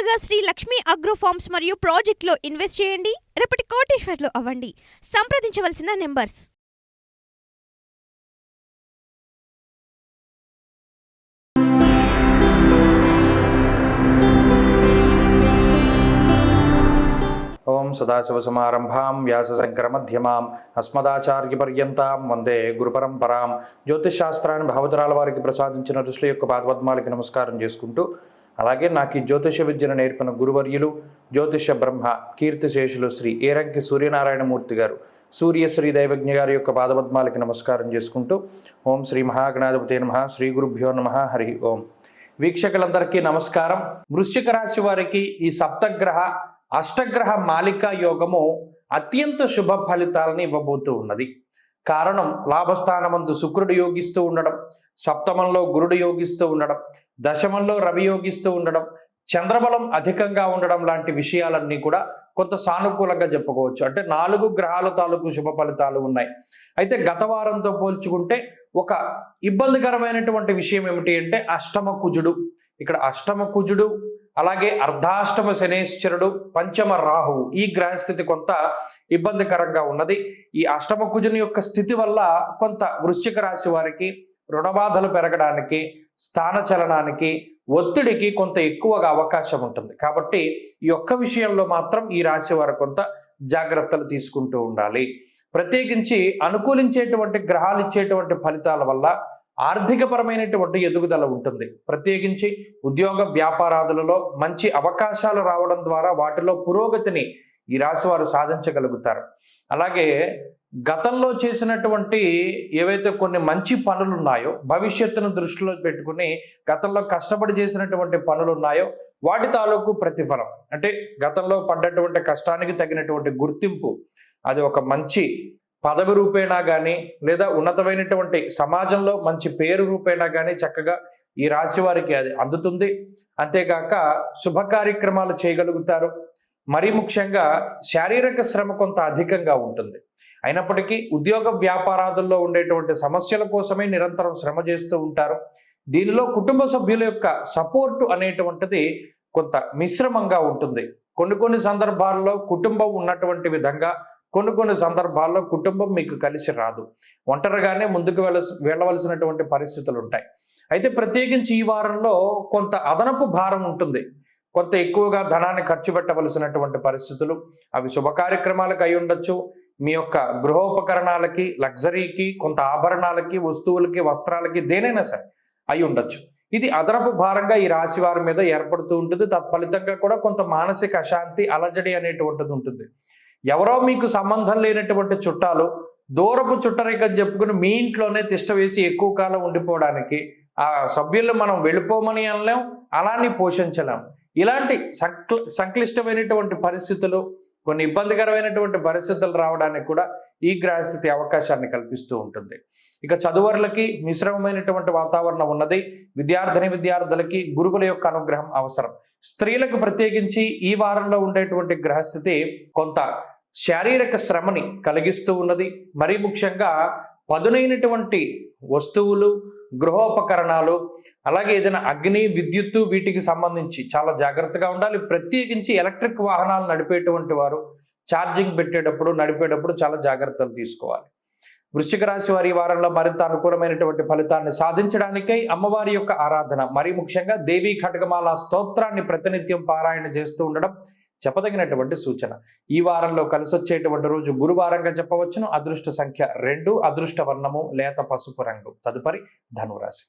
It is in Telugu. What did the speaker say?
త్వరగా శ్రీ లక్ష్మీ అగ్రో ఫార్మ్స్ మరియు ప్రాజెక్టులో ఇన్వెస్ట్ చేయండి. రేపటి కోటీశ్వర్లు అవ్వండి. సంప్రదించవలసిన నెంబర్స్. ఓం సదాశివసమారంభాం వ్యాసశంకరమధ్యమాం అస్మదాచార్యపర్యంతాం వందే గురుపరంపరాం. జ్యోతిషశాస్త్రాన్ని భగవతరాల వారికి ప్రసాదించిన ఋషుల యొక్క పాదపద్మాలకి నమస్కారం చేసుకుంటూ, అలాగే నాకు ఈ జ్యోతిష విద్యను నేర్పిన గురువర్యులు జ్యోతిష బ్రహ్మ కీర్తిశేషులు శ్రీ ఏరంకి సూర్యనారాయణమూర్తి గారు సూర్యశ్రీ దైవజ్ఞ గారి యొక్క పాదపద్మాలకి నమస్కారం చేసుకుంటూ, ఓం శ్రీ మహాగణాధిపతే నమః, శ్రీ గురుభ్యో నమః, హరి ఓం. వీక్షకులందరికీ నమస్కారం. వృశ్చిక రాశి వారికి ఈ సప్తగ్రహ అష్టగ్రహ మాలికా యోగము అత్యంత శుభ ఫలితాలను ఇవ్వబోతూ ఉన్నది. కారణం, లాభస్థానమందు శుక్రుడు యోగిస్తూ ఉండడం, సప్తమంలో గురుడు యోగిస్తూ ఉండడం, దశమంలో రవి యోగిస్తూ ఉండడం, చంద్రబలం అధికంగా ఉండడం లాంటి విషయాలన్నీ కూడా కొంత సానుకూలంగా చెప్పుకోవచ్చు. అంటే 4 గ్రహాల తాలూకు శుభ ఫలితాలు ఉన్నాయి. అయితే గత వారంతో పోల్చుకుంటే ఒక ఇబ్బందికరమైనటువంటి విషయం ఏమిటి అంటే అష్టమ కుజుడు. ఇక్కడ అష్టమ కుజుడు, అలాగే అర్ధాష్టమ శనేశ్వరుడు, పంచమ రాహువు, ఈ గ్రహస్థితి కొంత ఇబ్బందికరంగా ఉన్నది. ఈ అష్టమ కుజుని యొక్క స్థితి వల్ల కొంత వృశ్చిక రాశి వారికి రుణబాధలు పెరగడానికి, స్థాన చలనానికి, ఒత్తిడికి కొంత ఎక్కువగా అవకాశం ఉంటుంది. కాబట్టి ఈ ఒక్క విషయంలో మాత్రం ఈ రాశి వారు కొంత జాగ్రత్తలు తీసుకుంటూ ఉండాలి. ప్రత్యేకించి అనుకూలించేటువంటి గ్రహాలు ఇచ్చేటువంటి ఫలితాల వల్ల ఆర్థికపరమైనటువంటి ఎదుగుదల ఉంటుంది. ప్రత్యేకించి ఉద్యోగ వ్యాపారాదులలో మంచి అవకాశాలు రావడం ద్వారా వాటిలో పురోగతిని ఈ రాశి వారు సాధించగలుగుతారు. అలాగే గతంలో చేసినటువంటి ఏవైతే కొన్ని మంచి పనులు ఉన్నాయో, భవిష్యత్తును దృష్టిలో పెట్టుకుని గతంలో కష్టపడి చేసినటువంటి పనులు ఉన్నాయో వాటి తాలూకు ప్రతిఫలం, అంటే గతంలో పడ్డటువంటి కష్టానికి తగినటువంటి గుర్తింపు, అది ఒక మంచి పదవి రూపేణా కానీ లేదా ఉన్నతమైనటువంటి సమాజంలో మంచి పేరు రూపేణా కానీ చక్కగా ఈ రాశి వారికి అది అందుతుంది. అంతేకాక శుభ కార్యక్రమాలు చేయగలుగుతారు. మరీ ముఖ్యంగా శారీరక శ్రమ కొంత అధికంగా ఉంటుంది. అయినప్పటికీ ఉద్యోగ వ్యాపారాదుల్లో ఉండేటువంటి సమస్యల కోసమే నిరంతరం శ్రమ చేస్తూ ఉంటారు. దీనిలో కుటుంబ సభ్యుల యొక్క సపోర్టు అనేటువంటిది కొంత మిశ్రమంగా ఉంటుంది. కొన్ని సందర్భాల్లో కుటుంబం ఉన్నటువంటి విధంగా, కొన్ని సందర్భాల్లో కుటుంబం మీకు కలిసి రాదు. ఒంటరిగానే ముందుకు వెళ్ళవలసినటువంటి పరిస్థితులు ఉంటాయి. అయితే ప్రత్యేకించి ఈ వారంలో కొంత అదనపు భారం ఉంటుంది. కొంత ఎక్కువగా ధనాన్ని ఖర్చు పెట్టవలసినటువంటి పరిస్థితులు, అవి శుభ కార్యక్రమాలకు అయి ఉండొచ్చు, మీ యొక్క గృహోపకరణాలకి, లగ్జరీకి, కొంత ఆభరణాలకి, వస్తువులకి, వస్త్రాలకి, దేనైనా సరే అయి ఉండొచ్చు. ఇది అదనపు భారంగా ఈ రాశి వారి మీద ఏర్పడుతూ ఉంటుంది. తత్ఫలితంగా కూడా కొంత మానసిక అశాంతి, అలజడి అనేటువంటిది ఉంటుంది. ఎవరో మీకు సంబంధం లేనటువంటి చుట్టాలు, దూరపు చుట్టరికని చెప్పుకుని మీ ఇంట్లోనే తిష్ట వేసి ఎక్కువ కాలం ఉండిపోవడానికి, ఆ సభ్యులను మనం వెళ్ళిపోమని అనలేం, అలానే పోషించలేం. ఇలాంటి సంక్లిష్టమైనటువంటి పరిస్థితులు, కొన్ని ఇబ్బందికరమైనటువంటి పరిస్థితులు రావడానికి కూడా ఈ గ్రహస్థితి అవకాశాన్ని కల్పిస్తూ ఉంటుంది. ఇక చదువర్లకి మిశ్రమమైనటువంటి వాతావరణం ఉన్నది. విద్యార్థులకి గురువుల యొక్క అనుగ్రహం అవసరం. స్త్రీలకు ప్రత్యేకించి ఈ వారంలో ఉండేటువంటి గ్రహస్థితి కొంత శారీరక శ్రమని కలిగిస్తూ ఉన్నది. మరీ ముఖ్యంగా పదునైనటువంటి వస్తువులు, గృహోపకరణాలు, అలాగే ఏదైనా అగ్ని, విద్యుత్తు, వీటికి సంబంధించి చాలా జాగ్రత్తగా ఉండాలి. ప్రత్యేకించి ఎలక్ట్రిక్ వాహనాలు నడిపేటువంటి వారు ఛార్జింగ్ పెట్టేటప్పుడు, నడిపేటప్పుడు చాలా జాగ్రత్తలు తీసుకోవాలి. వృశ్చిక రాశి వారి వారంలో మరింత అనుకూలమైనటువంటి ఫలితాన్ని సాధించడానికై అమ్మవారి యొక్క ఆరాధన, మరీ ముఖ్యంగా దేవీ ఖడ్గమాల స్తోత్రాన్ని ప్రతినిత్యం పారాయణ చేస్తూ ఉండడం చెప్పదగినటువంటి సూచన. ఈ వారంలో కలిసొచ్చేటువంటి రోజు గురువారంగా చెప్పవచ్చును. అదృష్ట సంఖ్య 2, అదృష్ట వర్ణము లేత పసుపు రంగు. తదుపరి ధనురాశి.